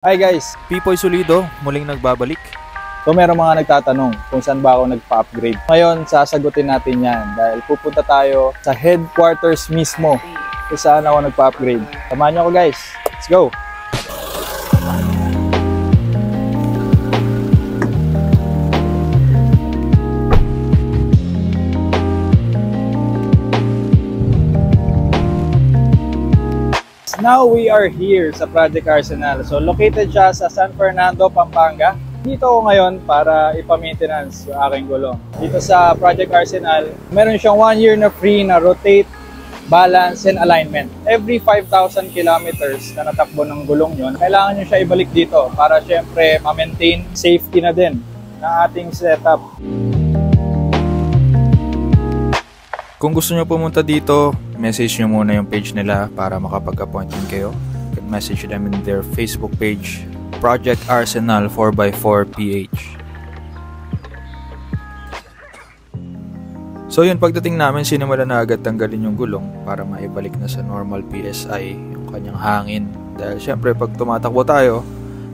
Hi guys! Pipoy Solido, muling nagbabalik. So meron mga nagtatanong kung saan ba ako nagpa-upgrade. Ngayon, sasagutin natin yan dahil pupunta tayo sa headquarters mismo kung saan ako nagpa-upgrade. Samahan niyo ako guys! Let's go! Now we are here sa Project Arsenal. So located siya sa San Fernando, Pampanga. Dito ako ngayon para ipa-maintenance yung aking gulong. Dito sa Project Arsenal, meron siyang 1 year na free na rotate, balance, and alignment. Every 5,000 kilometers na natakbo ng gulong yon, kailangan nyo siya ibalik dito para syempre ma-maintain safety na din ng ating setup. Kung gusto nyo pumunta dito, message nyo muna yung page nila para makapag-appointment kayo. You can message them in their Facebook page, Project Arsenal 4x4PH. So yun, pagdating namin, sinimula na agad tanggalin yung gulong para maibalik na sa normal PSI yung kanyang hangin. Dahil syempre pag tumatakbo tayo,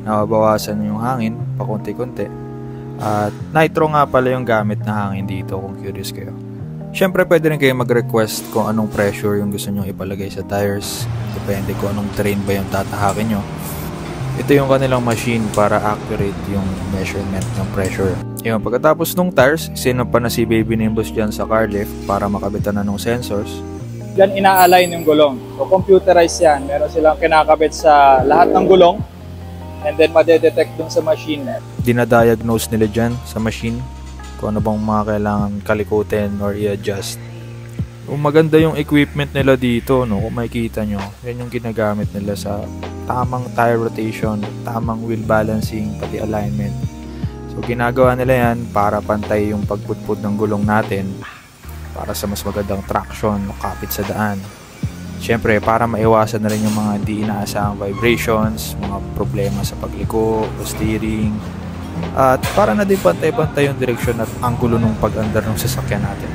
nababawasan yung hangin pakunti-kunti. At nitro nga pala yung gamit na hangin dito kung curious kayo. Siyempre, pwede rin kayo mag-request kung anong pressure yung gusto nyo ipalagay sa tires. Depende kung anong terrain ba yung tatahakin nyo. Ito yung kanilang machine para accurate yung measurement ng pressure. Yung pagkatapos ng tires, sinampan na si Baby Nimbus dyan sa car lift para makabitan na ng sensors. Diyan ina-align yung gulong. So computerized yan. Meron silang kinakabit sa lahat ng gulong and then madedetect dun sa machine. Dinadiagnose nila dyan sa machine kung ano bang mga kailangan kalikutin or i-adjust. Kung maganda yung equipment nila dito, no, kung makikita nyo, yan yung ginagamit nila sa tamang tire rotation, tamang wheel balancing, pati alignment. So ginagawa nila yan para pantay yung pagpudpud ng gulong natin para sa mas magandang traction o kapit sa daan. Siyempre, para maiwasan na rin yung mga di inaasahang vibrations, mga problema sa pagliko o steering, at para na din pantay-pantay yung direksyon at anggulo ng pag-andar ng sasakyan natin.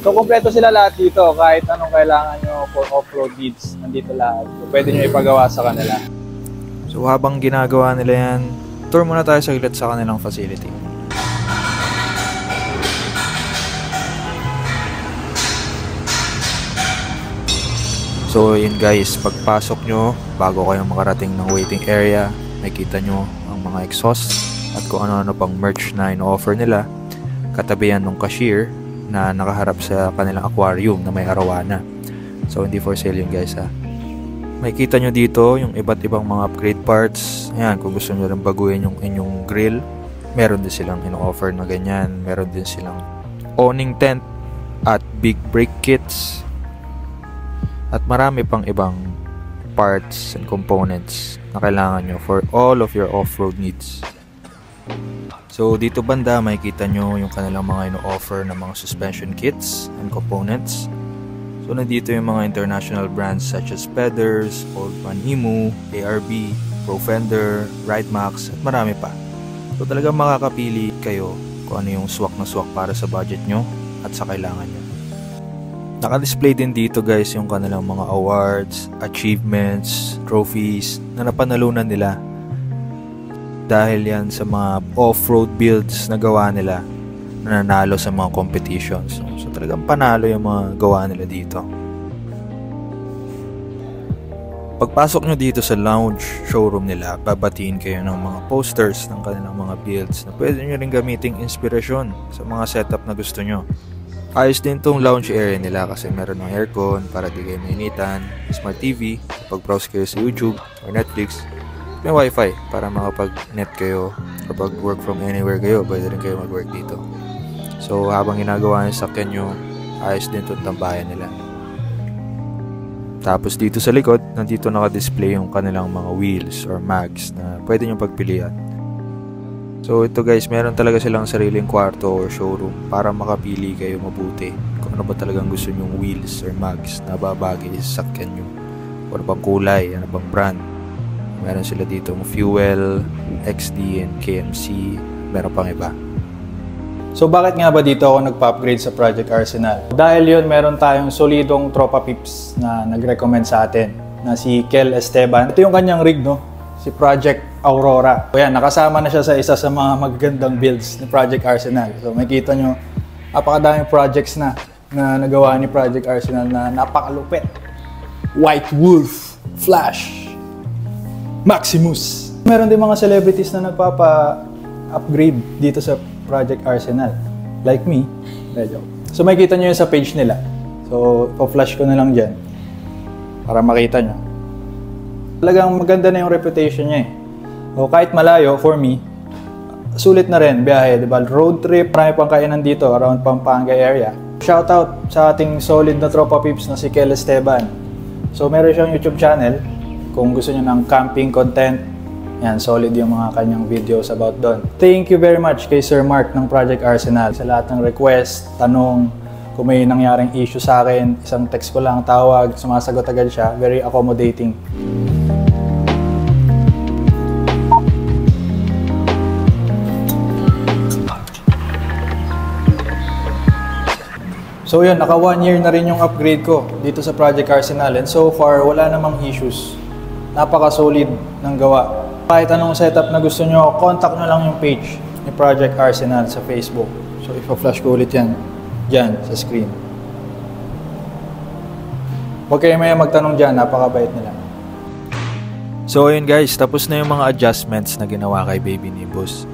So kompleto sila lahat dito, kahit anong kailangan nyo for off-road needs, nandito lahat. So pwede nyo ipagawa sa kanila. So habang ginagawa nila yan, tour muna tayo saglit sa kanilang facility. So yun guys, pagpasok nyo, bago kayo makarating ng waiting area, makita nyo ang mga exhaust at kung ano-ano pang merch na ino-offer nila. Katabi yan ng cashier na nakaharap sa kanilang aquarium na may arawana. So hindi for sale yun guys ha. Makikita nyo dito yung iba't ibang mga upgrade parts. Ayan, kung gusto nyo rin baguhin yung inyong grill, meron din silang ino-offer na ganyan. Meron din silang awning tent at big brake kits. At marami pang ibang parts and components na kailangan nyo for all of your off-road needs. So dito banda makikita nyo yung kanilang mga ino-offer na mga suspension kits and components. So nandito yung mga international brands such as Peders, Old Man Emu, ARB, Pro Fender, Ridemax at marami pa. So talagang makakapili kayo kung ano yung swak na swak para sa budget nyo at sa kailangan nyo. Naka-display din dito guys yung kanilang mga awards, achievements, trophies na napanalunan nila. Dahil yan sa mga off-road builds na gawa nila na nanalo sa mga competitions. So talagang panalo yung mga gawa nila dito. Pagpasok nyo dito sa lounge showroom nila, babatiin kayo ng mga posters ng kanilang mga builds na pwede nyo rin gamiting inspirasyon sa mga setup na gusto nyo. Ayos din tong lounge area nila kasi meron ng aircon para di kayo mainitan, smart TV, pag-browse kayo sa YouTube or Netflix, may wifi para makapag-net kayo kapag work from anywhere kayo, pwede rin kayo mag-work dito. So habang ginagawa yung sakyan nyo, ayos din itong tambayan nila. Tapos dito sa likod, nandito naka-display yung kanilang mga wheels or mags na pwede nyo pagpilian. So ito guys, meron talaga silang sariling kwarto or showroom para makapili kayo mabuti kung ano ba talagang gusto nyong wheels or mags na babagay sa sakyan nyo. Kung ano bang kulay, ano bang brand. Meron sila dito Fuel, XD, and KMC. Meron pang iba. So bakit nga ba dito ako nagpa-upgrade sa Project Arsenal? Dahil yun, meron tayong solidong tropa pips na nag-recommend sa atin na si Kel Esteban. Ito yung kanyang rig, no? Si Project Aurora. So yan, nakasama na siya sa isa sa mga magagandang builds ni Project Arsenal. So makikita nyo, napakadaming projects na nagawa ni Project Arsenal na napakalupit. White Wolf, Flash, Maximus. Meron din mga celebrities na nagpapa-upgrade dito sa Project Arsenal. Like me. So makikita nyo yun sa page nila. So pa-flash ko na lang dyan para makita nyo. Talagang maganda na yung reputation niya eh. So kahit malayo, for me, sulit na rin biyahe, diba? Road trip, marami pang kainan dito around Pampanga area. Shoutout sa ating solid na tropa pips na si Kel Esteban. So meron siyang YouTube channel. Kung gusto niyo ng camping content, yan, solid yung mga kanyang videos about doon. Thank you very much kay Sir Mark ng Project Arsenal sa lahat ng request, tanong, kung may nangyaring issue sa akin, isang text ko lang, tawag, sumasagot agad siya. Very accommodating. So yun, naka 1 year na rin yung upgrade ko dito sa Project Arsenal and so far wala namang issues. Napaka-solid ng gawa. Kahit anong setup na gusto nyo, contact nyo lang yung page ni Project Arsenal sa Facebook. So ipa-flash ko ulit yan, dyan sa screen. Huwag kayo maya magtanong dyan, napakabait nila. So ayun guys, tapos na yung mga adjustments na ginawa kay Baby Nimbus.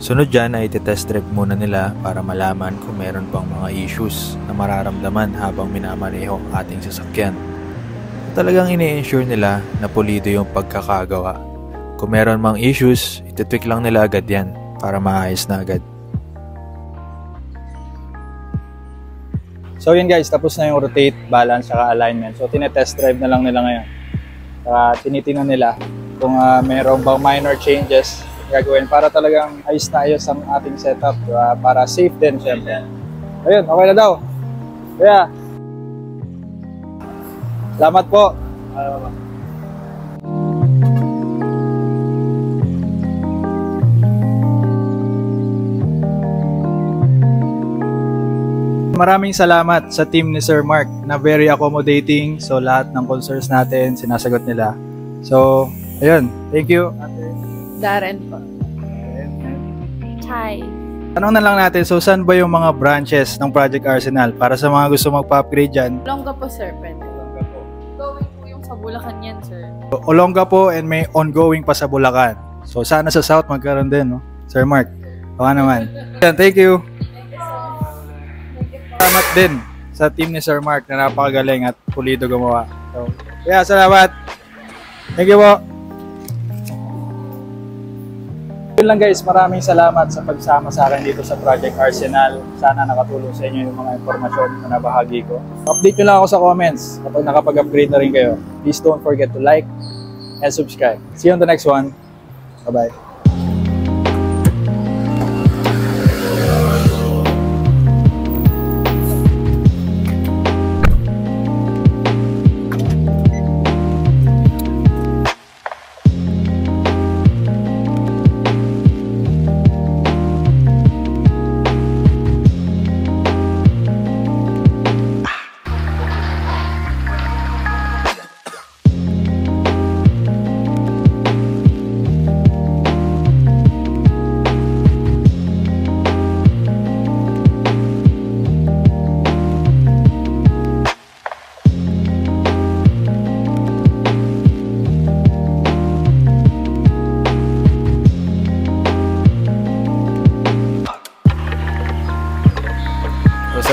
Sunod dyan ay test drive muna nila para malaman kung meron pang mga issues na mararamdaman habang minamaneho ang ating sasakyan. Talagang ini-ensure nila na pulido yung pagkakagawa. Kung meron mang issues, ititweak lang nila agad yan para maayos na agad. So yun guys, tapos na yung rotate, balance, saka alignment. So tinetest drive na lang nila ngayon. Tinitingnan nila kung meron bang minor changes gagawin para talagang ayos na ayos ang ating setup, diba? Para safe din syempre. Ayun, okay na daw. Kaya, salamat po. Maraming salamat sa team ni Sir Mark na very accommodating. So lahat ng concerns natin, sinasagot nila. So, ayun, thank you. Darren po. Hi. Tanong na lang natin, so saan ba yung mga branches ng Project Arsenal para sa mga gusto magpa-upgrade dyan? Olonga po, sir. Pwede. Going po yung sa Bulacan yan, sir. Olonga po and may ongoing pa sa Bulacan. So sana sa South magkaroon din, no? Sir Mark, baka naman. Yan, thank you. Salamat din sa team ni Sir Mark na napakagaling at pulido gumawa. So, yeah, salamat. Thank you po. Yun lang guys, maraming salamat sa pagsama sa akin dito sa Project Arsenal. Sana nakatulong sa inyo yung mga impormasyon na nabahagi ko. Update nyo lang ako sa comments kapag nakapag-upgrade na rin kayo. Please don't forget to like and subscribe. See you on the next one. Bye-bye.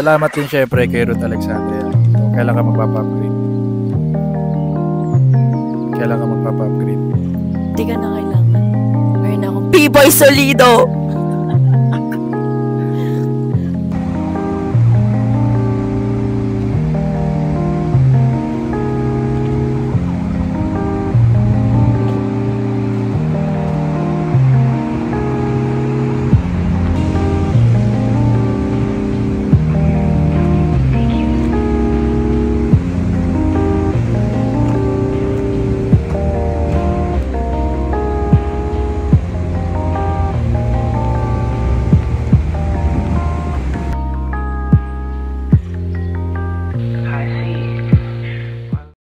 Salamat din syempre kay Ruth Alexandria. Kailan ka magpapa-upgrade? Kailan ka magpapa-upgrade? Hindi ka na kailangan. Mayroon akong B-Boy Solido!